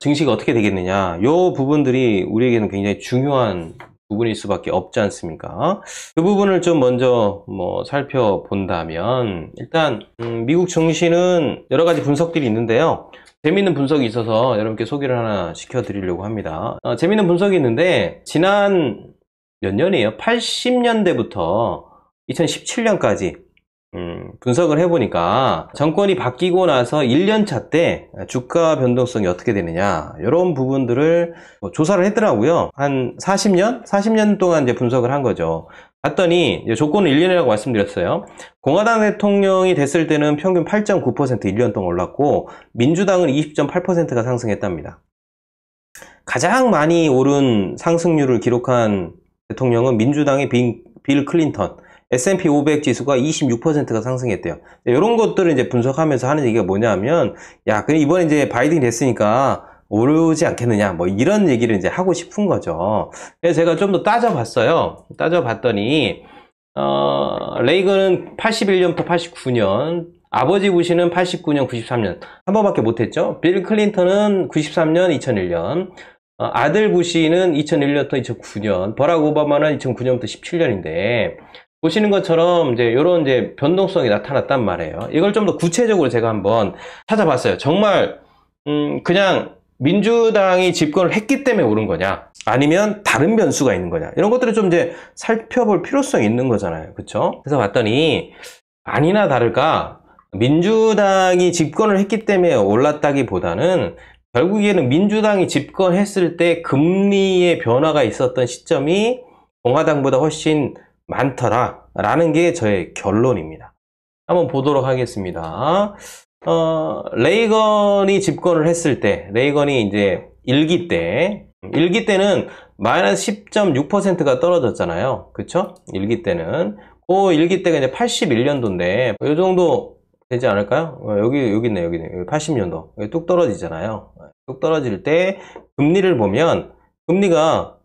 증시가 어떻게 되겠느냐, 요 부분들이 우리에게는 굉장히 중요한 부분일 수밖에 없지 않습니까? 그 부분을 좀 먼저 살펴본다면, 일단 미국 증시는 여러 가지 분석들이 있는데요. 재미있는 분석이 있어서 여러분께 소개를 하나 시켜드리려고 합니다. 재미있는 분석이 있는데, 지난 몇 년이에요? 80년대부터 2017년까지 분석을 해보니까 정권이 바뀌고 나서 1년차 때 주가 변동성이 어떻게 되느냐, 이런 부분들을 조사를 했더라고요. 한 40년 동안 이제 분석을 한 거죠. 봤더니 조건은 1년이라고 말씀드렸어요. 공화당 대통령이 됐을 때는 평균 8.9% 1년 동안 올랐고, 민주당은 20.8%가 상승했답니다. 가장 많이 오른 상승률을 기록한 대통령은 민주당의 빌 클린턴, S&P 500 지수가 26%가 상승했대요. 이런 것들을 이제 분석하면서 하는 얘기가 뭐냐면, 야, 그럼 이번에 이제 바이든이 됐으니까 오르지 않겠느냐, 뭐 이런 얘기를 이제 하고 싶은 거죠. 그래서 제가 좀 더 따져봤어요. 따져봤더니, 레이건은 81년부터 89년, 아버지 부시는 89년, 93년, 한 번밖에 못했죠. 빌 클린턴은 93년, 2001년, 아들 부시는 2001년부터 2009년, 버락 오바마는 2009년부터 17년인데, 보시는 것처럼 이제 이런 이제 변동성이 나타났단 말이에요. 이걸 좀 더 구체적으로 제가 한번 찾아봤어요. 정말 그냥 민주당이 집권을 했기 때문에 오른 거냐, 아니면 다른 변수가 있는 거냐, 이런 것들을 좀 이제 살펴볼 필요성이 있는 거잖아요. 그렇죠? 그래서 봤더니 아니나 다를까 민주당이 집권을 했기 때문에 올랐다기보다는 결국에는 민주당이 집권했을 때 금리의 변화가 있었던 시점이 공화당보다 훨씬 많더라 라는 게 저의 결론입니다. 한번 보도록 하겠습니다. 레이건이 집권을 했을 때, 레이건이 이제 1기 때는 마이너스 10.6%가 떨어졌잖아요. 그쵸? 1기 때는. 그 1기 때가 이제 81년도인데, 이 정도 되지 않을까요? 여기 있네, 여기 80년도. 여기 뚝 떨어지잖아요. 뚝 떨어질 때, 금리를 보면, 금리가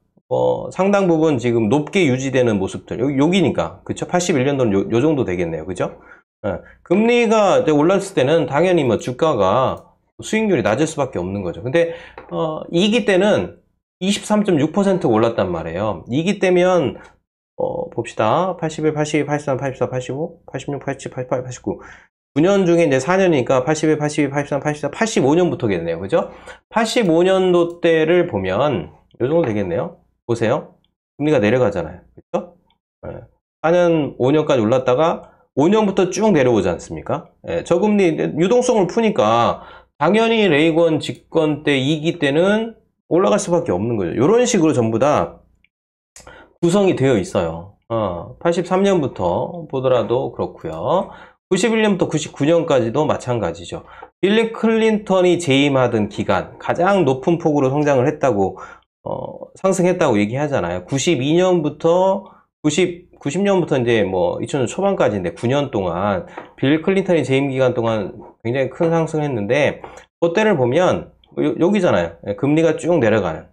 상당 부분 지금 높게 유지되는 모습들, 여기니까, 그쵸? 81년도는 요 정도 되겠네요. 그죠? 금리가 이제 올랐을 때는 당연히 뭐 주가가 수익률이 낮을 수밖에 없는 거죠. 근데, 2기 때는 23.6% 올랐단 말이에요. 2기 때면, 봅시다. 81, 82, 83, 84, 85, 86, 87, 88, 89. 9년 중에 이제 4년이니까 81, 82, 83, 84, 85년부터겠네요. 그죠? 85년도 때를 보면, 요 정도 되겠네요. 보세요. 금리가 내려가잖아요. 그렇죠? 4년, 5년까지 올랐다가 5년부터 쭉 내려오지 않습니까? 저금리 유동성을 푸니까 당연히 레이건 집권 때 2기 때는 올라갈 수밖에 없는 거죠. 이런 식으로 전부 다 구성이 되어 있어요. 83년부터 보더라도 그렇고요. 91년부터 99년까지도 마찬가지죠. 빌 클린턴이 재임하던 기간 가장 높은 폭으로 성장을 했다고 상승했다고 얘기하잖아요. 90년부터 이제 뭐 2000년 초반까지인데 9년 동안 빌 클린턴이 재임 기간 동안 굉장히 큰 상승했는데, 그때를 보면 여기잖아요. 금리가 쭉 내려가는,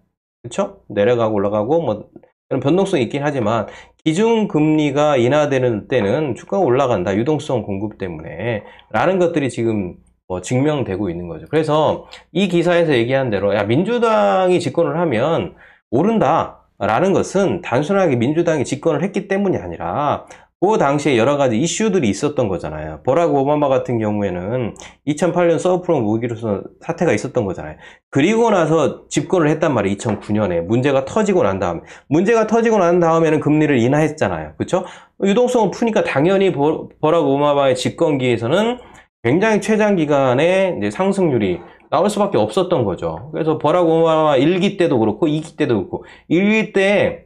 그렇죠? 내려가고 올라가고 뭐 이런 변동성이 있긴 하지만 기준 금리가 인하되는 때는 주가가 올라간다. 유동성 공급 때문에 라는 것들이 지금 증명되고 있는 거죠. 그래서 이 기사에서 얘기한 대로, 야, 민주당이 집권을 하면 오른다 라는 것은 단순하게 민주당이 집권을 했기 때문이 아니라 그 당시에 여러 가지 이슈들이 있었던 거잖아요. 버락 오바마 같은 경우에는 2008년 서브프라임 위기로서 사태가 있었던 거잖아요. 그리고 나서 집권을 했단 말이에요. 2009년에 문제가 터지고 난 다음에는 금리를 인하했잖아요. 그렇죠? 유동성을 푸니까 당연히 버락 오바마의 집권기에서는 굉장히 최장 기간에 이제 상승률이 나올 수밖에 없었던 거죠. 그래서 버락 오바마 1기 때도 그렇고 2기 때도 그렇고, 1기 때는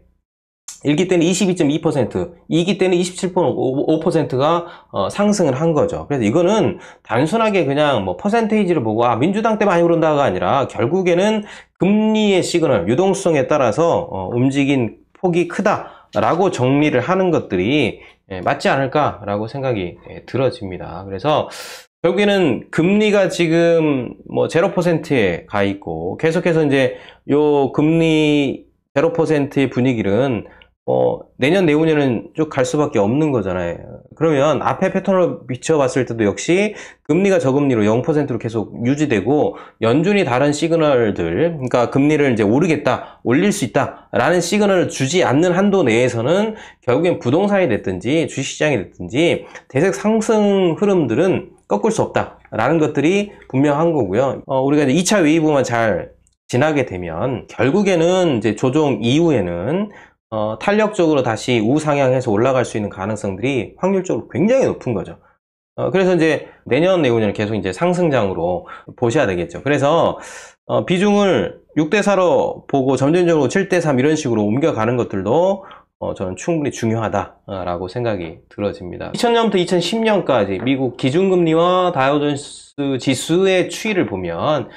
22.2%, 2기 때는 27.5%가 상승을 한 거죠. 그래서 이거는 단순하게 그냥 뭐 퍼센테이지를 보고 민주당 때 많이 오른다가 아니라 결국에는 금리의 시그널, 유동성에 따라서 움직인 폭이 크다라고 정리를 하는 것들이 맞지 않을까라고 생각이 들어집니다. 그래서 결국에는 금리가 지금 뭐 0%에 가 있고, 계속해서 이제 요 금리 0%의 분위기는 내년, 내후년은 쭉 갈 수밖에 없는 거잖아요. 그러면 앞에 패턴을 비춰봤을 때도 역시 금리가 저금리로 0%로 계속 유지되고 연준이 다른 시그널들, 그러니까 금리를 이제 오르겠다, 올릴 수 있다 라는 시그널을 주지 않는 한도 내에서는 결국엔 부동산이 됐든지 주식시장이 됐든지 대세 상승 흐름들은 꺾을 수 없다 라는 것들이 분명한 거고요. 우리가 이제 2차 웨이브만 잘 지나게 되면 결국에는 이제 조정 이후에는 탄력적으로 다시 우상향해서 올라갈 수 있는 가능성들이 확률적으로 굉장히 높은 거죠. 그래서 이제 내년, 내후년은 계속 이제 상승장으로 보셔야 되겠죠. 그래서, 비중을 6대4로 보고 점진적으로 7대3 이런 식으로 옮겨가는 것들도, 저는 충분히 중요하다라고 생각이 들어집니다. 2000년부터 2010년까지 미국 기준금리와 다우존스 지수의 추이를 보면,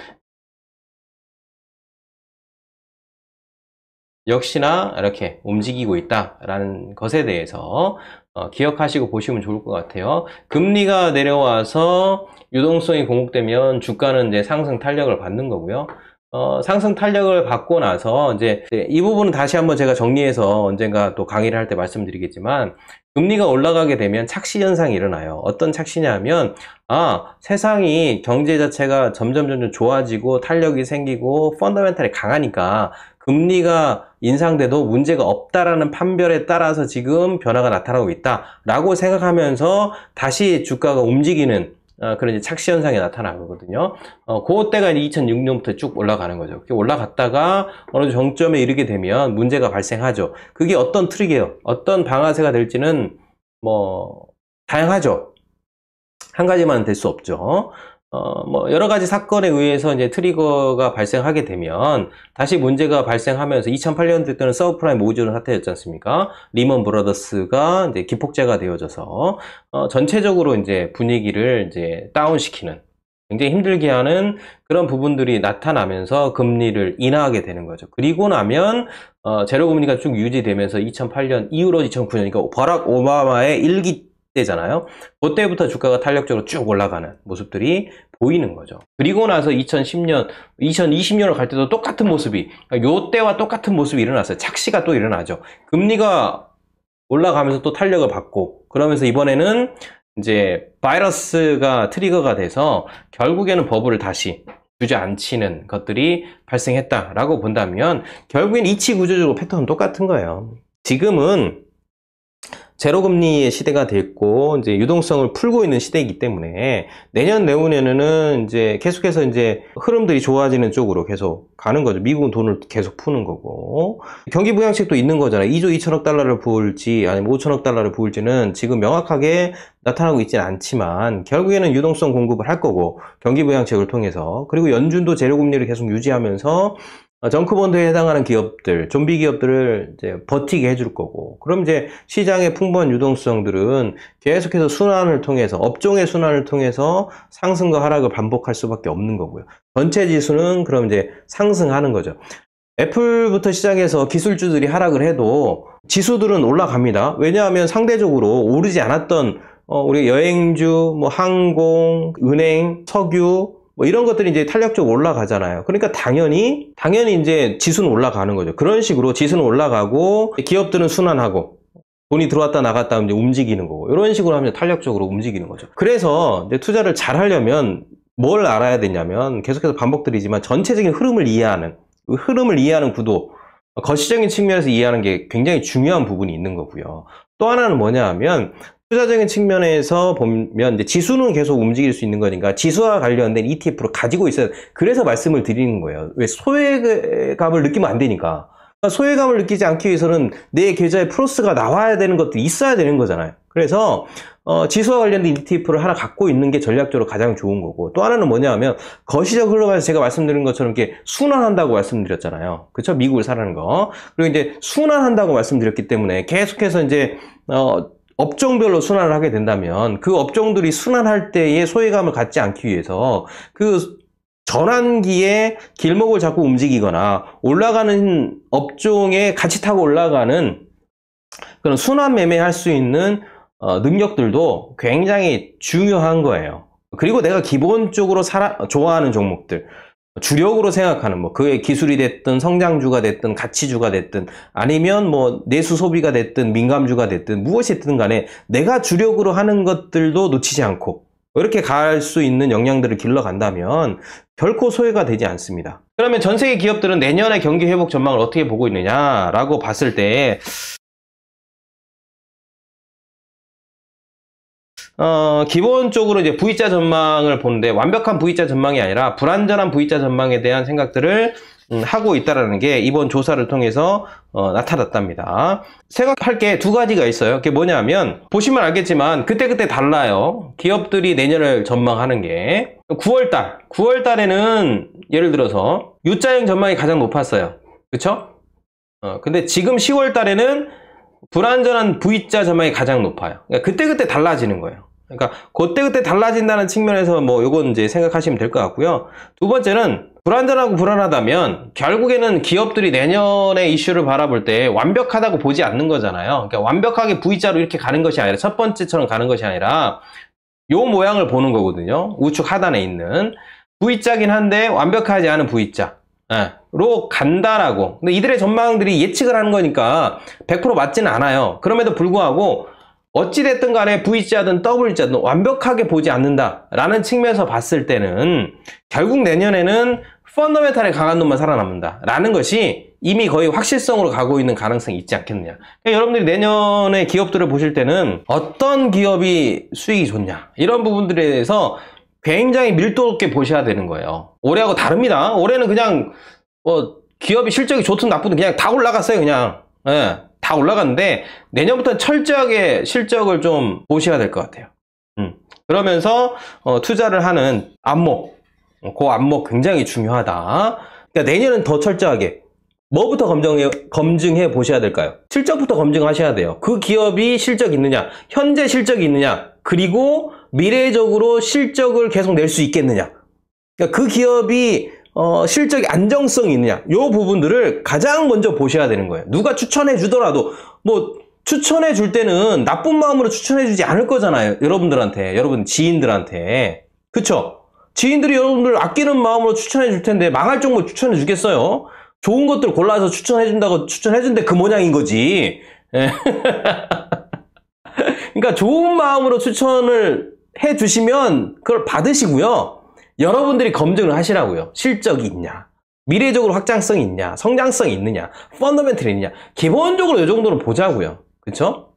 역시나 이렇게 움직이고 있다라는 것에 대해서 기억하시고 보시면 좋을 것 같아요. 금리가 내려와서 유동성이 공급되면 주가는 이제 상승 탄력을 받는 거고요. 상승 탄력을 받고 나서 이제 이 부분은 다시 한번 제가 정리해서 언젠가 또 강의를 할 때 말씀드리겠지만, 금리가 올라가게 되면 착시 현상이 일어나요. 어떤 착시냐면, 세상이 경제 자체가 점점 좋아지고 탄력이 생기고 펀더멘탈이 강하니까 금리가 인상돼도 문제가 없다라는 판별에 따라서 지금 변화가 나타나고 있다라고 생각하면서 다시 주가가 움직이는 그런 이제 착시 현상이 나타나거든요. 그때가 이제 2006년부터 쭉 올라가는 거죠. 올라갔다가 어느 정점에 이르게 되면 문제가 발생하죠. 그게 어떤 트릭이에요? 어떤 방아쇠가 될지는 다양하죠. 한 가지만 될 수 없죠. 여러 가지 사건에 의해서 이제 트리거가 발생하게 되면 다시 문제가 발생하면서 2008년도 때는 서브프라임 모의조정 사태였지 않습니까? 리먼 브라더스가 이제 기폭제가 되어져서 전체적으로 이제 분위기를 이제 다운시키는, 굉장히 힘들게 하는 그런 부분들이 나타나면서 금리를 인하하게 되는 거죠. 그리고 나면 제로금리가 쭉 유지되면서 2008년 이후로 2009년, 그러니까 버락 오바마의 1기 때잖아요. 그때부터 주가가 탄력적으로 쭉 올라가는 모습들이 보이는 거죠. 그리고 나서 2010년, 2020년을 갈 때도 똑같은 모습이, 요때와 똑같은 모습이 일어났어요. 착시가 또 일어나죠. 금리가 올라가면서 또 탄력을 받고, 그러면서 이번에는 이제 바이러스가 트리거가 돼서 결국에는 버블을 다시 주저앉히는 것들이 발생했다라고 본다면 결국엔 이치 구조적으로 패턴은 똑같은 거예요. 지금은 제로금리의 시대가 됐고, 이제 유동성을 풀고 있는 시대이기 때문에 내년, 내후년에는 이제 계속해서 이제 흐름들이 좋아지는 쪽으로 계속 가는 거죠. 미국은 돈을 계속 푸는 거고. 경기 부양책도 있는 거잖아요. 2조 2천억 달러를 부을지, 아니면 5천억 달러를 부을지는 지금 명확하게 나타나고 있지는 않지만, 결국에는 유동성 공급을 할 거고, 경기 부양책을 통해서. 그리고 연준도 제로금리를 계속 유지하면서 정크본드에 해당하는 기업들, 좀비 기업들을 이제 버티게 해줄 거고, 그럼 이제 시장의 풍부한 유동성들은 계속해서 순환을 통해서, 업종의 순환을 통해서 상승과 하락을 반복할 수밖에 없는 거고요. 전체 지수는 그럼 이제 상승하는 거죠. 애플부터 시작해서 기술주들이 하락을 해도 지수들은 올라갑니다. 왜냐하면 상대적으로 오르지 않았던 우리 여행주, 항공, 은행, 석유, 이런 것들이 이제 탄력적으로 올라가잖아요. 그러니까 당연히 이제 지수는 올라가는 거죠. 그런 식으로 지수는 올라가고 기업들은 순환하고 돈이 들어왔다 나갔다 하면 이제 움직이는 거고, 이런 식으로 하면 탄력적으로 움직이는 거죠. 그래서 이제 투자를 잘 하려면 뭘 알아야 되냐면, 계속해서 반복드리지만 전체적인 흐름을 이해하는 구도, 거시적인 측면에서 이해하는 게 굉장히 중요한 부분이 있는 거고요. 또 하나는 뭐냐 하면, 투자적인 측면에서 보면 이제 지수는 계속 움직일 수 있는 거니까 지수와 관련된 ETF를 가지고 있어야, 그래서 말씀을 드리는 거예요. 왜? 소외감을 느끼면 안 되니까. 소외감을 느끼지 않기 위해서는 내 계좌에 플러스가 나와야 되는 것도 있어야 되는 거잖아요. 그래서 지수와 관련된 ETF를 하나 갖고 있는 게 전략적으로 가장 좋은 거고, 또 하나는 뭐냐 하면 거시적 흐름에서 제가 말씀드린 것처럼 이렇게 순환한다고 말씀드렸잖아요. 그렇죠? 미국을 사라는 거. 그리고 이제 순환한다고 말씀드렸기 때문에 계속해서 이제 업종별로 순환을 하게 된다면 그 업종들이 순환할 때의 소외감을 갖지 않기 위해서 그 전환기에 길목을 잡고 움직이거나 올라가는 업종에 같이 타고 올라가는 그런 순환 매매할 수 있는 능력들도 굉장히 중요한 거예요. 그리고 내가 기본적으로 좋아하는 종목들, 주력으로 생각하는 뭐 그의 기술이 됐든 성장주가 됐든 가치주가 됐든 아니면 뭐 내수 소비가 됐든 민감주가 됐든 무엇이 됐든 간에 내가 주력으로 하는 것들도 놓치지 않고 이렇게 갈 수 있는 역량들을 길러간다면 결코 소외가 되지 않습니다. 그러면 전 세계 기업들은 내년의 경기 회복 전망을 어떻게 보고 있느냐라고 봤을 때 기본적으로 이제 V자 전망을 보는데 완벽한 V자 전망이 아니라 불완전한 V자 전망에 대한 생각들을 하고 있다는 게 이번 조사를 통해서 나타났답니다. 생각할 게 두 가지가 있어요. 그게 뭐냐면 보시면 알겠지만 그때그때 달라요. 기업들이 내년을 전망하는 게 9월 달에는 예를 들어서 U자형 전망이 가장 높았어요. 그쵸? 근데 지금 10월 달에는 불완전한 V자 전망이 가장 높아요. 그러니까 그때그때 달라지는 거예요. 그러니까 그때그때 달라진다는 측면에서 뭐 요건 이제 생각하시면 될 것 같고요. 두 번째는 불완전하고 불안하다면 결국에는 기업들이 내년의 이슈를 바라볼 때 완벽하다고 보지 않는 거잖아요. 그러니까 완벽하게 V자로 이렇게 가는 것이 아니라 첫 번째처럼 가는 것이 아니라 요 모양을 보는 거거든요. 우측 하단에 있는 V자긴 한데 완벽하지 않은 V자 로 간다라고. 근데 이들의 전망들이 예측을 하는 거니까 100% 맞지는 않아요. 그럼에도 불구하고 어찌됐든 간에 V자든 W자든 완벽하게 보지 않는다라는 측면에서 봤을 때는 결국 내년에는 펀더멘탈에 강한 놈만 살아남는다 라는 것이 이미 거의 확실성으로 가고 있는 가능성이 있지 않겠느냐. 그러니까 여러분들이 내년에 기업들을 보실 때는 어떤 기업이 수익이 좋냐 이런 부분들에 대해서 굉장히 밀도 있게 보셔야 되는 거예요. 올해하고 다릅니다. 올해는 그냥 기업이 실적이 좋든 나쁘든 그냥 다 올라갔어요. 그냥 다 올라갔는데 내년부터는 철저하게 실적을 좀 보셔야 될 것 같아요. 그러면서 투자를 하는 안목, 그 안목 굉장히 중요하다. 그러니까 내년은 더 철저하게 뭐부터 검증해 보셔야 될까요? 실적부터 검증하셔야 돼요. 그 기업이 실적이 있느냐, 현재 실적이 있느냐, 그리고 미래적으로 실적을 계속 낼 수 있겠느냐. 그러니까 그 기업이 실적이 안정성이 있느냐, 요 부분들을 가장 먼저 보셔야 되는 거예요. 누가 추천해 주더라도 뭐 추천해 줄 때는 나쁜 마음으로 추천해 주지 않을 거잖아요. 여러분들한테, 여러분 지인들한테. 그쵸? 지인들이 여러분들 아끼는 마음으로 추천해 줄 텐데 망할 정도 추천해 주겠어요? 좋은 것들 골라서 추천해 준다고 추천해 준데 그 모양인 거지. 그러니까 좋은 마음으로 추천을 해 주시면 그걸 받으시고요. 여러분들이 검증을 하시라고요. 실적이 있냐, 미래적으로 확장성이 있냐, 성장성이 있느냐, 펀더멘털이 있느냐. 기본적으로 이 정도는 보자고요. 그쵸?